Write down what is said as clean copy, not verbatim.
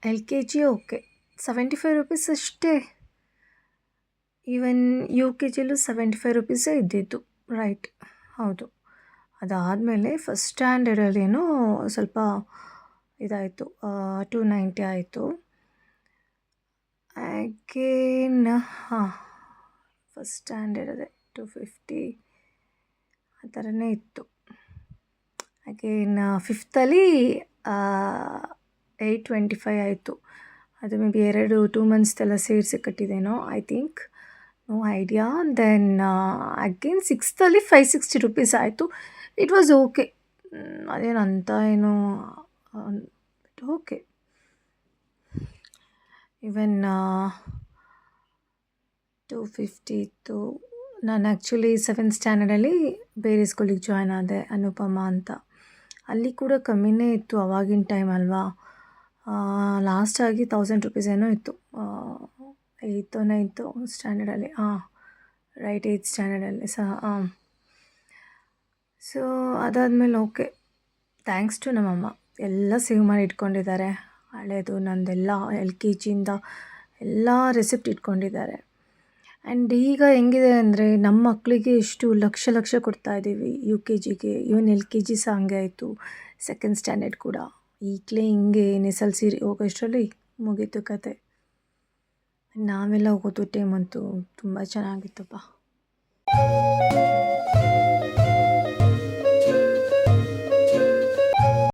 L K G okay 75 rupees ಅಷ್ಟೇ. Even U K ಜಿಲೂ 75 ರುಪೀಸೇ ಇದ್ದಿದ್ದು, right, ಹೌದು. ಅದಾದಮೇಲೆ ಫಸ್ಟ್ ಸ್ಟ್ಯಾಂಡರ್ಡಲ್ಲೇನೋ ಸ್ವಲ್ಪ ಇದಾಯಿತು, 290 ಆಯಿತು. ಅಗೇನ್ ಹಾಂ, ಫಸ್ಟ್ ಸ್ಟ್ಯಾಂಡರ್ಡ್ ಅದೇ 250 ಆ ಥರನೇ ಇತ್ತು. ಅಗೇನ್ ಫಿಫ್ತಲ್ಲಿ 825 ಆಯಿತು. ಅದು ಮೇ ಬಿ 2 ಮಂತ್ಸ್ದೆಲ್ಲ ಸೇರಿಸಿ ಕಟ್ಟಿದ್ದೇನೋ, I think, no idea. Then again ಸಿಕ್ಸ್ತಲ್ಲಿ 560 ರುಪೀಸ್ ಆಯಿತು. ಇಟ್ ವಾಸ್ ಓಕೆ, ಅದೇನು ಅಂತ ಏನು ಓಕೆ. ಈವನ್ 250 ಇತ್ತು. ನಾನು ಆ್ಯಕ್ಚುಲಿ 7th ಸ್ಟ್ಯಾಂಡರ್ಡಲ್ಲಿ ಬೇರೆ ಸ್ಕೂಲಿಗೆ ಜಾಯ್ನ್ ಆದೆ, ಅನುಪಮ ಅಂತ. ಅಲ್ಲಿ ಕೂಡ ಕಮ್ಮಿನೇ ಇತ್ತು ಆವಾಗಿನ ಟೈಮ್ ಅಲ್ವಾ. ಲಾಸ್ಟಾಗಿ 1000 ರುಪೀಸ್ ಏನೋ ಇತ್ತು, 8th 9th ಸ್ಟ್ಯಾಂಡರ್ಡಲ್ಲಿ, ರೈಟ್, 8th ಸ್ಟ್ಯಾಂಡರ್ಡಲ್ಲಿ ಸಹ. ಸೊ ಅದಾದಮೇಲೆ ಓಕೆ, ಥ್ಯಾಂಕ್ಸ್ ಟು ನಮ್ಮಮ್ಮ, ಎಲ್ಲ ಸೇವ್ ಮಾಡಿ ಇಟ್ಕೊಂಡಿದ್ದಾರೆ. ಹಳೇದು ನಂದೆಲ್ಲ ಎಲ್ ಕೆ ಜಿಯಿಂದ ಎಲ್ಲ ರೆಸಿಪ್ಟ್ ಇಟ್ಕೊಂಡಿದ್ದಾರೆ. ಆ್ಯಂಡ್ ಈಗ ಹೆಂಗಿದೆ ಅಂದರೆ ನಮ್ಮ ಮಕ್ಕಳಿಗೆ ಎಷ್ಟು ಲಕ್ಷ ಲಕ್ಷ ಕೊಡ್ತಾಯಿದ್ದೀವಿ ಯು ಕೆ ಜಿಗೆ. ಇವನ್ ಎಲ್ ಕೆ ಜಿ ಸಹ ಹಂಗೆ ಆಯಿತು, 2nd ಸ್ಟ್ಯಾಂಡರ್ಡ್ ಕೂಡ ಈಗಲೇ ಹಿಂಗೆ SSLC ಹೋಗೋಷ್ಟರಲ್ಲಿ ಮುಗೀತು ಕತೆ. ನಾವೆಲ್ಲ ಓದೋ ಟೈಮಂತೂ ತುಂಬ ಚೆನ್ನಾಗಿತ್ತಪ್ಪ.